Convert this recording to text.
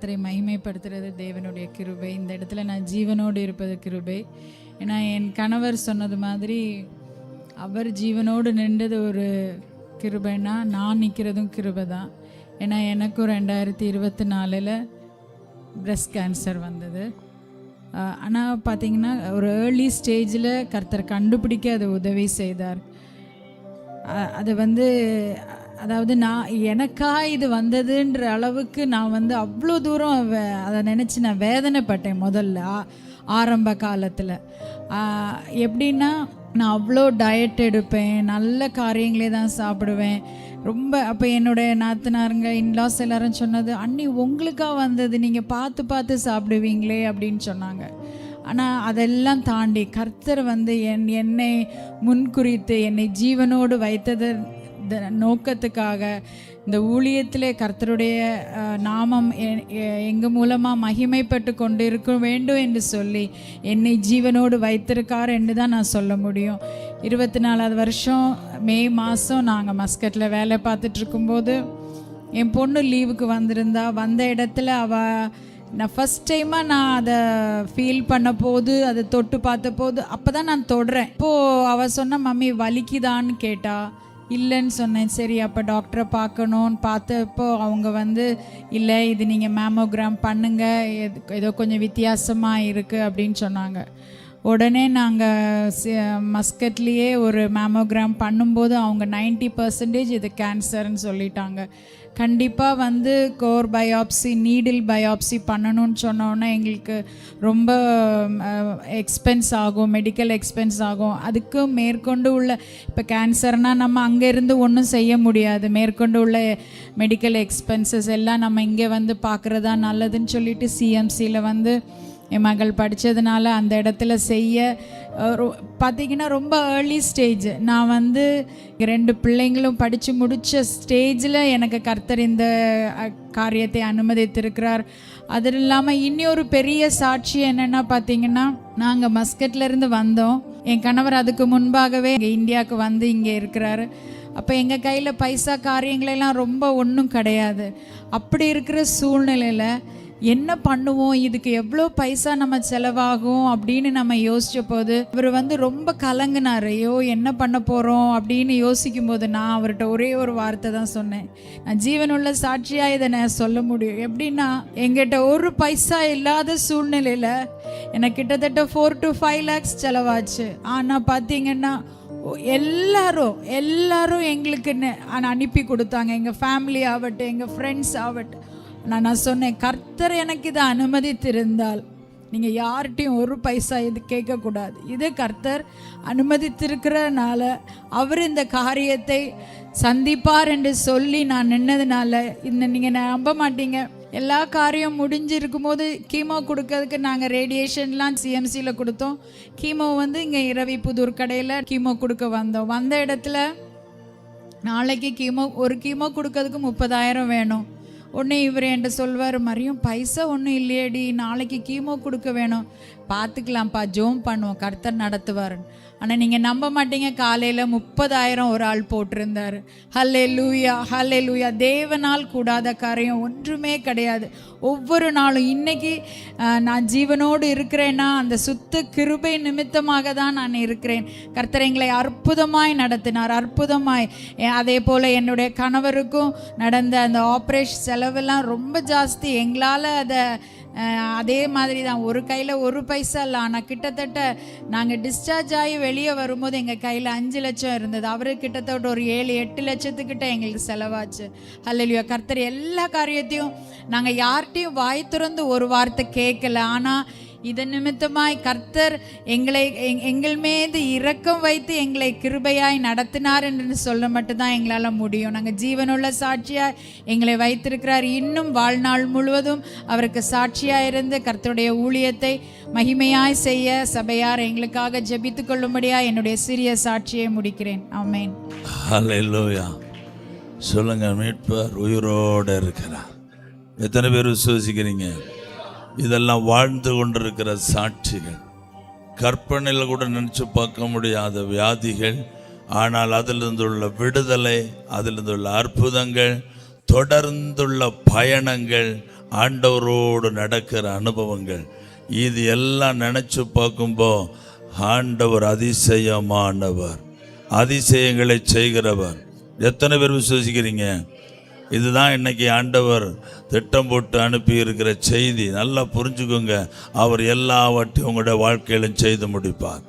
கர்த்தரை மகிமைப்படுத்துறது தேவனுடைய கிருபை. இந்த இடத்துல நான் ஜீவனோடு இருப்பது கிருபை. ஏன்னா என் கணவர் சொன்னது மாதிரி அவர் ஜீவனோடு நின்றது ஒரு கிருபைனா நான் நிற்கிறதும் கிருபை தான். ஏன்னா எனக்கும் 2024 பிரஸ்ட் கேன்சர் வந்தது. ஆனால் பார்த்திங்கன்னா ஒரு ஏர்லி ஸ்டேஜில் கர்த்தர் கண்டுபிடிக்க அதை உதவி செய்தார். அது அதாவது நான் எனக்கா இது வந்ததுன்ற அளவுக்கு நான் அவ்வளோ தூரம் அதை நினச்சி நான் வேதனைப்பட்டேன். முதல்ல ஆரம்ப காலத்தில் எப்படின்னா நான் அவ்வளோ டயட் எடுப்பேன், நல்ல காரியங்களே தான் சாப்பிடுவேன் ரொம்ப. அப்போ என்னுடைய நாத்தனாருங்க இன்லாஸ் எல்லாரும் சொன்னது, அண்ணி உங்களுக்காக வந்தது, நீங்கள் பார்த்து பார்த்து சாப்பிடுவீங்களே அப்படின்னு சொன்னாங்க. ஆனால் அதெல்லாம் தாண்டி கர்த்தர் என்னை முன்குறித்து என்னை ஜீவனோடு வைத்தது நோக்கத்துக்காக இந்த ஊழியத்திலே கர்த்தருடைய நாமம் எங்கள் மூலமாக மகிமைப்பட்டு கொண்டு இருக்க வேண்டும் என்று சொல்லி என்னை ஜீவனோடு வைத்திருக்கார் என்று தான் நான் சொல்ல முடியும். 24வது வருஷம் மே மாதம் நாங்கள் மஸ்கட்டில் வேலை பார்த்துட்டு இருக்கும்போது என் பொண்ணு லீவுக்கு வந்த இடத்துல நான் ஃபஸ்ட் டைமாக நான் அதை ஃபீல் பண்ண போது, அதை தொட்டு பார்த்த போது அப்போ தான் நான் தொடுறேன். இப்போது அவள் சொன்ன, மம்மி வலிக்குதான்னு கேட்டா. இல்லைன்னு சொன்னேன். சரி அப்போ டாக்டரை பார்க்கணுன்னு பார்த்தப்போ அவங்க இல்லை இது நீங்கள் மேமோகிராம் பண்ணுங்கள், ஏதோ கொஞ்சம் வித்தியாசமாக இருக்குது அப்படின்னு சொன்னாங்க. உடனே நாங்கள் மஸ்கட்லேயே ஒரு மேமோகிராம் பண்ணும்போது அவங்க 90% இது கேன்சர்னு சொல்லிட்டாங்க. கண்டிப்பாக கோர் பயாப்சி, நீடில் பயாப்சி பண்ணணும்னு சொன்னோன்னா எங்களுக்கு ரொம்ப எக்ஸ்பென்ஸ் ஆகும், மெடிக்கல் எக்ஸ்பென்ஸ் ஆகும். அதுக்கு மேற்கொண்டு உள்ள இப்போ கேன்சர்னால் நம்ம அங்கேருந்து ஒன்றும் செய்ய முடியாது. மேற்கொண்டு உள்ள மெடிக்கல் எக்ஸ்பென்சஸ் எல்லாம் நம்ம இங்கே பார்க்குறதா நல்லதுன்னு சொல்லிட்டு சிஎம்சியில் என் மகள் படித்ததுனால அந்த இடத்துல செய்ய பார்த்திங்கன்னா ரொம்ப ஏர்லி ஸ்டேஜ். நான் 2 பிள்ளைங்களும் படித்து முடித்த ஸ்டேஜில் எனக்கு கர்த்தர் இந்த காரியத்தை அனுமதித்திருக்கிறார். அது இல்லாமல் இன்னொரு பெரிய சாட்சி என்னென்னா பார்த்திங்கன்னா, நாங்கள் மஸ்கட்லேருந்து வந்தோம். என் கணவர் அதுக்கு முன்பாகவே இந்தியாவுக்கு இங்கே இருக்கிறாரு. அப்போ எங்கள் கையில் பைசா காரியங்களெல்லாம் ரொம்ப ஒன்றும் கிடையாது. அப்படி இருக்கிற சூழ்நிலையில் என்ன பண்ணுவோம், இதுக்கு எவ்வளோ பைசா நம்ம செலவாகும் அப்படின்னு நம்ம யோசித்த போது இவர் ரொம்ப கலங்கினார். ஐயோ என்ன பண்ண போகிறோம் அப்படின்னு யோசிக்கும் போது நான் அவர்கிட்ட ஒரே ஒரு வார்த்தை தான் சொன்னேன். நான் ஜீவனுள்ள சாட்சியாக இதை நான் சொல்ல முடியும். எப்படின்னா, எங்கிட்ட ஒரு பைசா இல்லாத சூழ்நிலையில் எனக்கு கிட்டத்தட்ட 4 to 5 lakhs செலவாச்சு. ஆனால் பார்த்தீங்கன்னா எல்லாரும் எங்களுக்கு அனுப்பி கொடுத்தாங்க. எங்கள் ஃபேமிலி ஆகட்டும், எங்கள் ஃப்ரெண்ட்ஸ் ஆகட்டும். நான் சொன்னேன், கர்த்தர் எனக்கு இதை அனுமதித்திருந்தால் நீங்கள் யார்கிட்டையும் ஒரு பைசா இது கேட்கக்கூடாது. இது கர்த்தர் அனுமதித்திருக்கிறனால அவர் இந்த காரியத்தை சந்திப்பார் என்று சொல்லி நான் நின்னதுனால நீங்கள் நம்ப மாட்டீங்க, எல்லா காரியம் முடிஞ்சிருக்கும் போது கீமோ கொடுக்கறதுக்கு நாங்கள் ரேடியேஷன்லாம் சிஎம்சியில் கொடுத்தோம். கீமோ இங்கே இரவி புதூர் கடையில் கீமோ கொடுக்க வந்த இடத்துல நாளைக்கு ஒரு கீமோ கொடுக்கறதுக்கு 30,000 வேணும். உடனே இவர் என்கிட்ட சொல்வார், மரியும் பைசா ஒன்றும் இல்லையேடி, நாளைக்கு கீமோ கொடுக்க வேணும், பார்த்துக்கலாம்ப்பா, ஜோம் பண்ணுவோம், கர்த்தர் நடத்துவார். ஆனால் நீங்கள் நம்ப மாட்டீங்க, காலையில் 30,000 ஒரு ஆள் போட்டிருந்தார். ஹல்லேலூயா ஹல்லேலூயா. தேவனால் கூடாத காரியம் ஒன்றுமே கிடையாது. ஒவ்வொரு நாளும் இன்றைக்கி நான் ஜீவனோடு இருக்கிறேன்னா அந்த சுத்த கிருபை நிமித்தமாக தான் நான் இருக்கிறேன். கர்த்தர் எங்களை அற்புதமாய் நடத்தினார், அற்புதமாய். அதே போல் என்னுடைய கணவருக்கும் நடந்த அந்த ஆப்ரேஷன் செலவெல்லாம் ரொம்ப ஜாஸ்தி. எங்களால் அதே மாதிரி தான், ஒரு கையில் ஒரு பைசா இல்லை. ஆனால் கிட்டத்தட்ட நாங்கள் டிஸ்சார்ஜ் ஆகி வெளியே வரும்போது எங்கள் கையில் 5 லட்சம் இருந்தது. அவருக்கு கிட்டத்தட்ட ஒரு 7-8 லட்சத்துக்கிட்ட எங்களுக்கு செலவாச்சு. ஹல்லேலூயா. கர்த்தர் எல்லா காரியத்தையும் நாங்கள் யார்கிட்டையும் வாய் திறந்து ஒரு வார்த்தை கேட்கல. ஆனால் இதன் நிமித்தமாய் கர்த்தர் எங்கள் மீது இரக்கம் வைத்து எங்களை கிருபையாய் நடத்தினார் என்று சொல்ல மட்டும்தான் எங்களால் முடியும். நாங்கள் ஜீவனுள்ள சாட்சியாய் எங்களை வைத்திருக்கிறார். இன்னும் வாழ்நாள் முழுவதும் அவருக்கு சாட்சியாக இருந்து கர்த்தருடைய ஊழியத்தை மகிமையாய் செய்ய சபையார் எங்களுக்காக ஜெபித்து கொள்ளும்படியாக என்னுடைய சிறிய சாட்சியை முடிக்கிறேன். ஆமென். ஹல்லேலூயா. சொல்லுங்க, மீட்பர் உயிரோடு இருக்கிறார். எத்தனை பேர் விசுவாசிக்கிறீங்க? இதெல்லாம் வாழ்ந்து கொண்டிருக்கிற சாட்சிகள், கற்பனையில் கூட நினச்சி பார்க்க முடியாத வியாதிகள், ஆனால் அதிலிருந்துள்ள விடுதலை, அதிலிருந்துள்ள அற்புதங்கள், தொடர்ந்துள்ள பயணங்கள், ஆண்டவரோடு நடக்கிற அனுபவங்கள், இது எல்லாம் நினச்சி பார்க்கும்போ ஆண்டவர் அதிசயமானவர், அதிசயங்களை செய்கிறவர். எத்தனை பேர் விசுவசிக்கிறீங்க? இதுதான் இன்னைக்கு ஆண்டவர் திட்டம் போட்டு அனுப்பி இருக்கிற செய்தி. நல்லா புரிஞ்சுக்கோங்க, அவர் எல்லாவற்றையும் உங்களுடைய வாழ்க்கையிலும் செய்து முடிப்பார்.